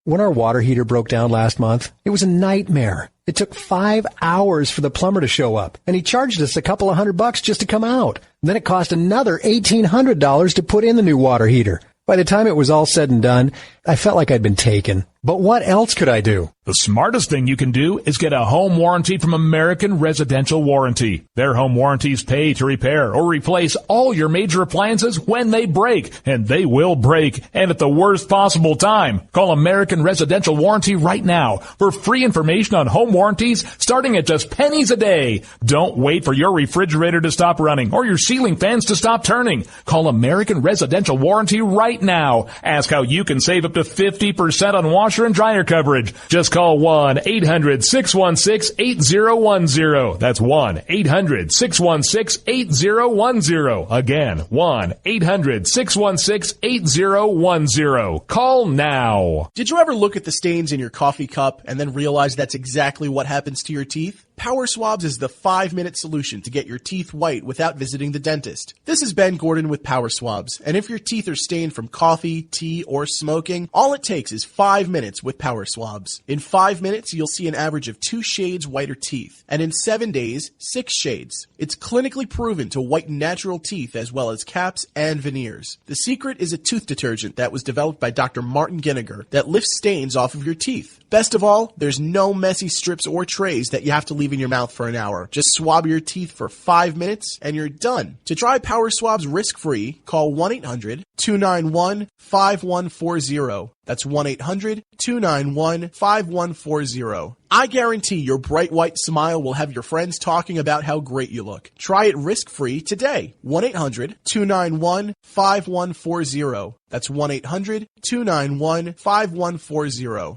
When our water heater broke down last month, it was a nightmare. It took 5 hours for the plumber to show up, and he charged us a couple of $100 just to come out. And then it cost another $1,800 to put in the new water heater. By the time it was all said and done, I felt like I'd been taken. But what else could I do? The smartest thing you can do is get a home warranty from American Residential Warranty. Their home warranties pay to repair or replace all your major appliances when they break, and they will break, and at the worst possible time. Call American Residential Warranty right now for free information on home warranties starting at just pennies a day. Don't wait for your refrigerator to stop running or your ceiling fans to stop turning. Call American Residential Warranty right now. Ask how you can save up to 50% on washer and dryer coverage. Just call 1-800-616-8010. That's 1-800-616-8010. Again, 1-800-616-8010. Call now. Did you ever look at the stains in your coffee cup and then realize that's exactly what happens to your teeth? Power Swabs is the 5-minute solution to get your teeth white without visiting the dentist. This is Ben Gordon with Power Swabs, and if your teeth are stained from coffee, tea, or smoking, all it takes is 5 minutes with Power Swabs. In 5 minutes, you'll see an average of 2 shades whiter teeth, and in 7 days, 6 shades. It's clinically proven to whiten natural teeth as well as caps and veneers. The secret is a tooth detergent that was developed by Dr. Martin Ginniger that lifts stains off of your teeth. Best of all, there's no messy strips or trays that you have to leave in your mouth for an hour. Just swab your teeth for 5 minutes and you're done. To try Power Swabs risk-free, call 1-800-291-5140. That's 1-800-291-5140. I guarantee your bright white smile will have your friends talking about how great you look. Try it risk-free today. 1-800-291-5140. That's 1-800-291-5140.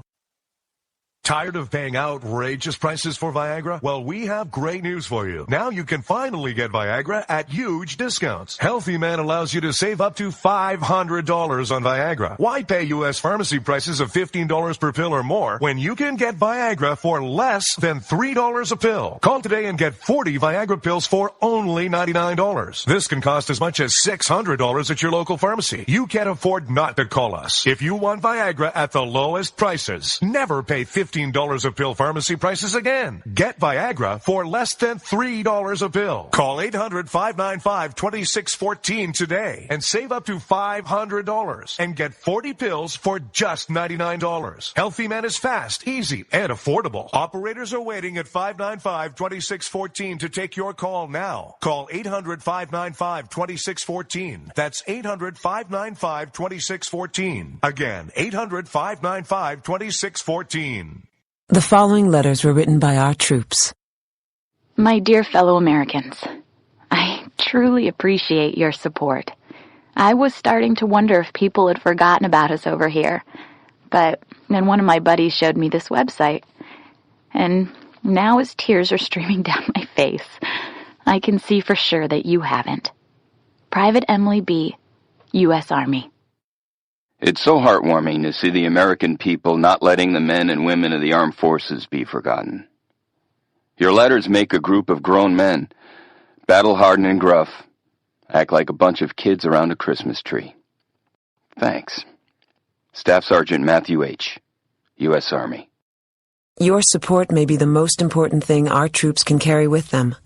Tired of paying outrageous prices for Viagra? Well, we have great news for you. Now you can finally get Viagra at huge discounts. Healthy Man allows you to save up to $500 on Viagra. Why pay U.S. pharmacy prices of $15 per pill or more when you can get Viagra for less than $3 a pill? Call today and get 40 Viagra pills for only $99. This can cost as much as $600 at your local pharmacy. You can't afford not to call us. If you want Viagra at the lowest prices, never pay $15 a pill pharmacy prices again. Get Viagra for less than $3 a pill. Call 800-595-2614 today and save up to $500 and get 40 pills for just $99. Healthy Man is fast, easy, and affordable. Operators are waiting at 595-2614 to take your call now. Call 800-595-2614. That's 800-595-2614. Again, 800-595-2614. The following letters were written by our troops. My dear fellow Americans, I truly appreciate your support. I was starting to wonder if people had forgotten about us over here, but then one of my buddies showed me this website, and now as tears are streaming down my face, I can see for sure that you haven't. Private Emily B., U.S. Army. It's so heartwarming to see the American people not letting the men and women of the armed forces be forgotten. Your letters make a group of grown men, battle-hardened and gruff, act like a bunch of kids around a Christmas tree. Thanks. Staff Sergeant Matthew H., U.S. Army. Your support may be the most important thing our troops can carry with them.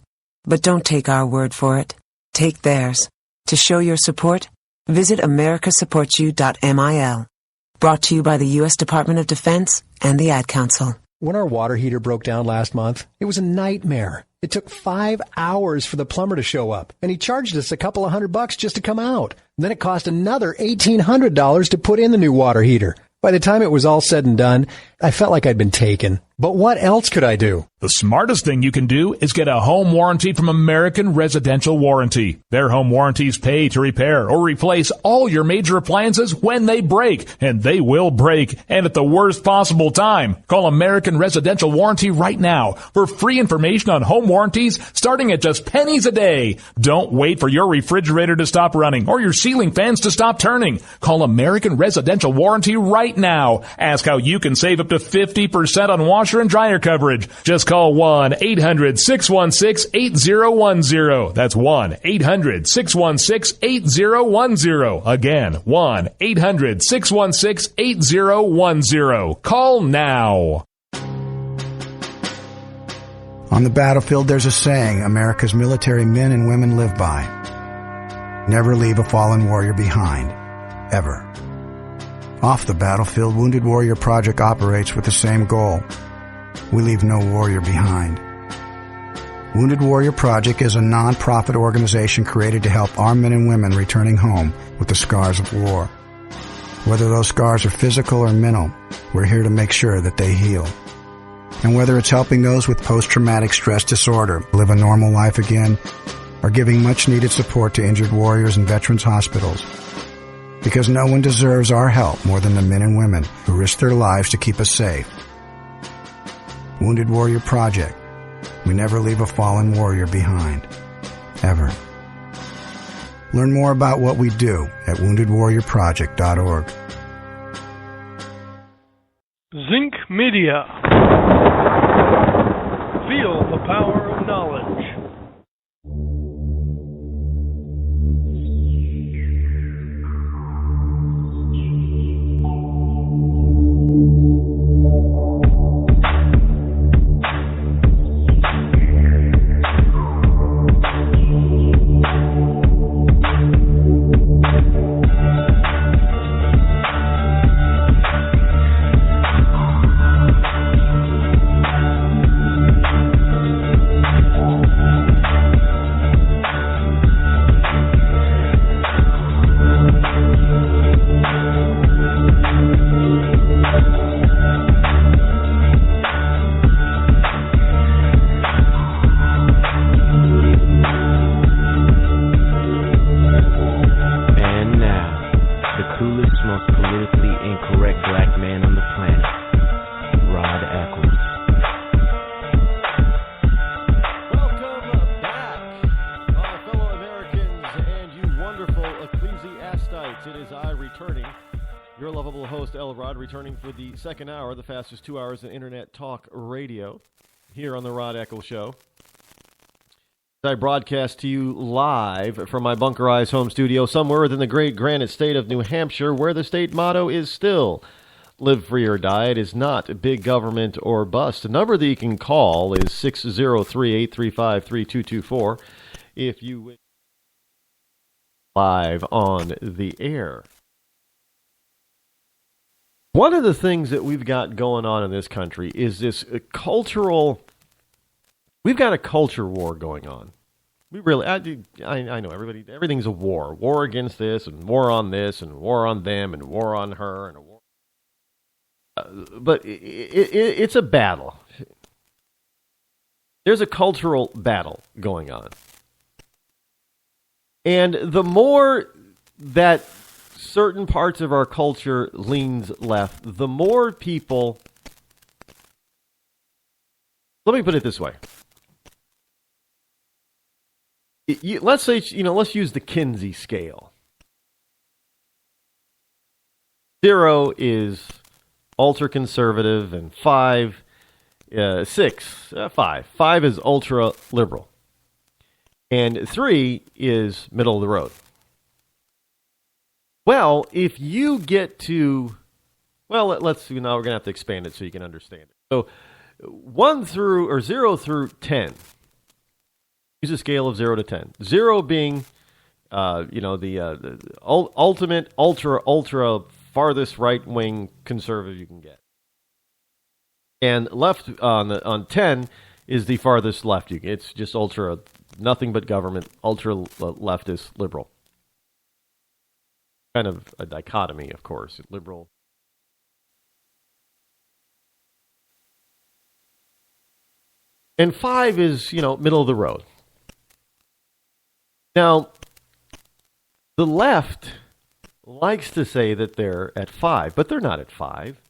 But don't take our word for it. Take theirs. To show your support, visit americasupportsyou.mil. Brought to you by the U.S. Department of Defense and the Ad Council. When our water heater broke down last month, it was a nightmare. It took 5 hours for the plumber to show up, and he charged us a couple of $100 just to come out. And then it cost another $1,800 to put in the new water heater. By the time it was all said and done, I felt like I'd been taken. But what else could I do? The smartest thing you can do is get a home warranty from American Residential Warranty. Their home warranties pay to repair or replace all your major appliances when they break, and they will break, and at the worst possible time. Call American Residential Warranty right now for free information on home warranties starting at just pennies a day. Don't wait for your refrigerator to stop running or your ceiling fans to stop turning. Call American Residential Warranty right now. Ask how you can save up to 50% on wash washer and dryer coverage. Just call 1-800-616-8010. That's 1-800-616-8010. Again, 1-800-616-8010. Call now. On the battlefield, there's a saying America's military men and women live by. Never leave a fallen warrior behind. Ever. Off the battlefield, Wounded Warrior Project operates with the same goal. We leave no warrior behind. Wounded Warrior Project is a non-profit organization created to help our men and women returning home with the scars of war. Whether those scars are physical or mental, we're here to make sure that they heal. And whether it's helping those with post-traumatic stress disorder live a normal life again, or giving much-needed support to injured warriors in veterans' hospitals. Because no one deserves our help more than the men and women who risk their lives to keep us safe. Wounded Warrior Project. We never leave a fallen warrior behind. Ever. Learn more about what we do at woundedwarriorproject.org. Zinc Media. Feel the power of knowledge. Returning for the second hour, the fastest 2 hours in Internet talk radio, here on the Rod Eccles Show. I broadcast to you live from my bunkerized home studio somewhere within the great granite state of New Hampshire, where the state motto is still live free or die. It is not big government or bust. The number that you can call is 603-835-3224 if you wish live on the air. One of the things that we've got going on in this country is this we've got a culture war going on. We really, I know everything's a war against this and war on this and war on them and war on her and a war. But it's a battle. There's a cultural battle going on. And the more that certain parts of our culture leans left, the more people... Let me put it this way. Let's say, let's use the Kinsey scale. 0 is ultra-conservative, and 5 is ultra-liberal. And 3 is middle of the road. Well, if you get to, now we're going to have to expand it so you can understand it. So 0 through 10. Use a scale of 0 to 10. 0 being, the ultimate, ultra farthest right-wing conservative you can get. And left on 10 is the farthest left you can. It's just ultra, nothing but government, ultra leftist liberal. Kind of a dichotomy, of course, liberal. And 5 is, middle of the road. Now, the left likes to say that they're at 5, but they're not at 5.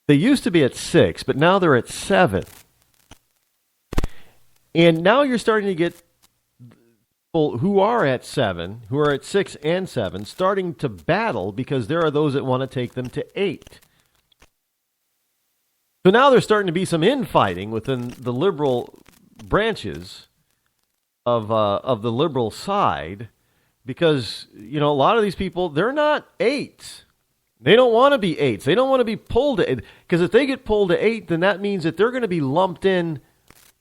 They used to be at 6, but now they're at 7. And now you're starting to get people who are at 7, who are at 6 and 7, starting to battle because there are those that want to take them to 8. So now there's starting to be some infighting within the liberal branches of the liberal side because, a lot of these people, they're not 8s. They don't want to be 8s. They don't want to be pulled to 8. Because if they get pulled to 8, then that means that they're going to be lumped in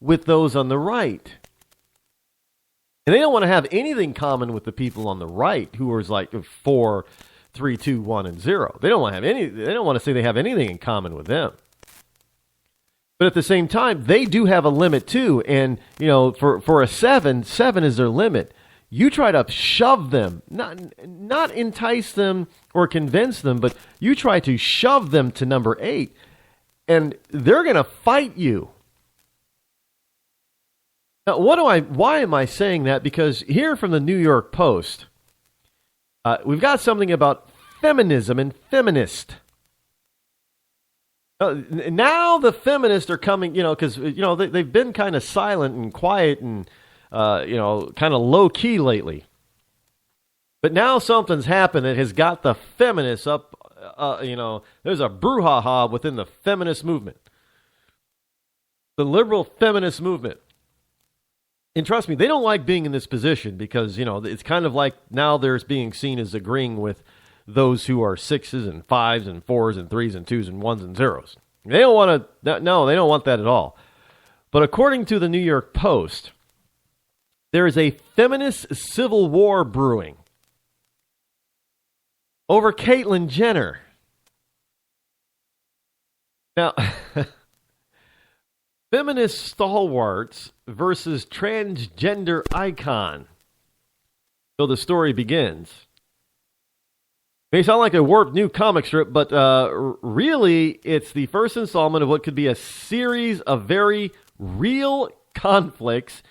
with those on the right. And they don't want to have anything common with the people on the right who are like 4, 3, 2, 1, and 0. They don't want to have any. They don't want to say they have anything in common with them. But at the same time, they do have a limit too. And for a 7 is their limit. You try to shove them, not entice them or convince them, but you try to shove them to number 8, and they're going to fight you. Now, why am I saying that? Because here from the New York Post, we've got something about feminism and feminist. Now the feminists are coming, because, they've been kind of silent and quiet and, kind of low key lately. But now something's happened that has got the feminists up, there's a brouhaha within the feminist movement. The liberal feminist movement. And trust me, they don't like being in this position because, it's kind of like now they're being seen as agreeing with those who are 6s and 5s and 4s and 3s and 2s and 1s and 0s. They don't want to, no, they don't want that at all. But according to the New York Post, there is a feminist civil war brewing over Caitlyn Jenner. Now, feminist stalwarts versus transgender icon. So the story begins. May sound like a warped new comic strip, but really it's the first installment of what could be a series of very real conflicts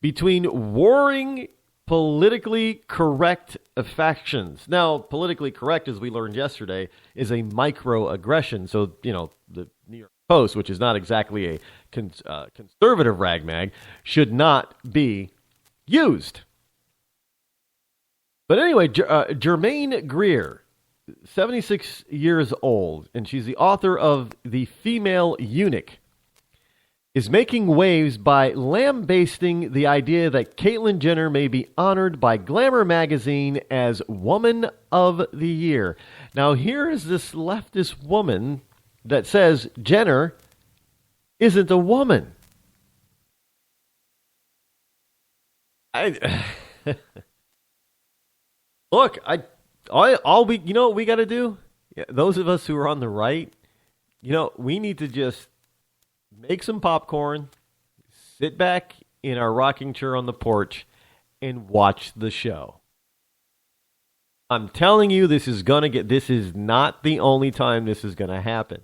between warring politically correct factions. Now, politically correct, as we learned yesterday, is a microaggression. So, the New York Post, which is not exactly a conservative ragmag, should not be used. But anyway, Germaine Greer, 76 years old, and she's the author of The Female Eunuch, is making waves by lambasting the idea that Caitlyn Jenner may be honored by Glamour magazine as Woman of the Year. Now, here is this leftist woman that says Jenner isn't a woman. Look, all we, what we got to do? Those of us who are on the right, we need to just make some popcorn, sit back in our rocking chair on the porch, and watch the show. I'm telling you, this is not the only time this is going to happen.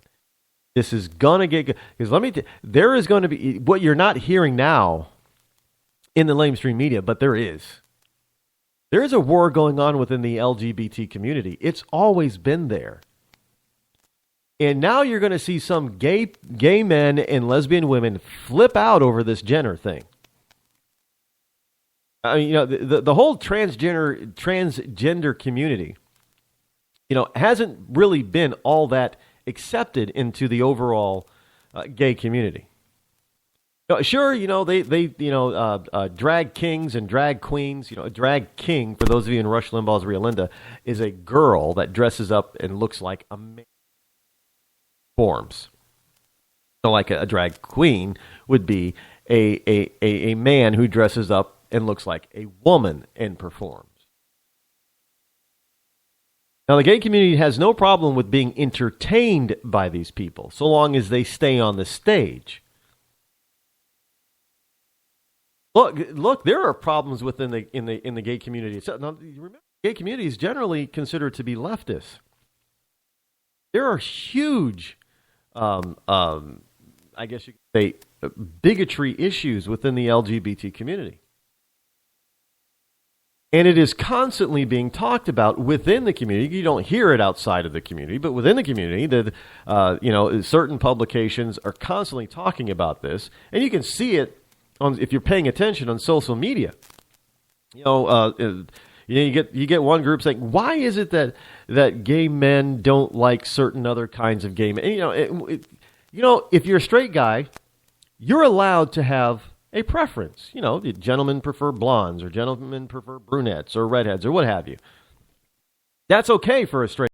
This is going to get, because there is going to be, what you're not hearing now in the lamestream media, but there is. There is a war going on within the LGBT community. It's always been there. And now you're going to see some gay men and lesbian women flip out over this Jenner thing. I mean, the whole transgender community, hasn't really been all that accepted into the overall gay community. Sure, they drag kings and drag queens. A drag king, for those of you in Rush Limbaugh's Ria Linda, is a girl that dresses up and looks like a man. Forms. So like a drag queen would be a man who dresses up and looks like a woman and performs. Now, the gay community has no problem with being entertained by these people, so long as they stay on the stage. Look, there are problems within the gay community. So, now, remember, gay community is generally considered to be leftist. There are huge, I guess you could say, bigotry issues within the LGBT community. And it is constantly being talked about within the community. You don't hear it outside of the community, but within the community, certain publications are constantly talking about this, and you can see it if you're paying attention on social media. You get one group saying, "Why is it that gay men don't like certain other kinds of gay men?" And, You know, if you're a straight guy, you're allowed to have a preference. You know, the gentlemen prefer blondes or gentlemen prefer brunettes or redheads or what have you. That's okay for a straight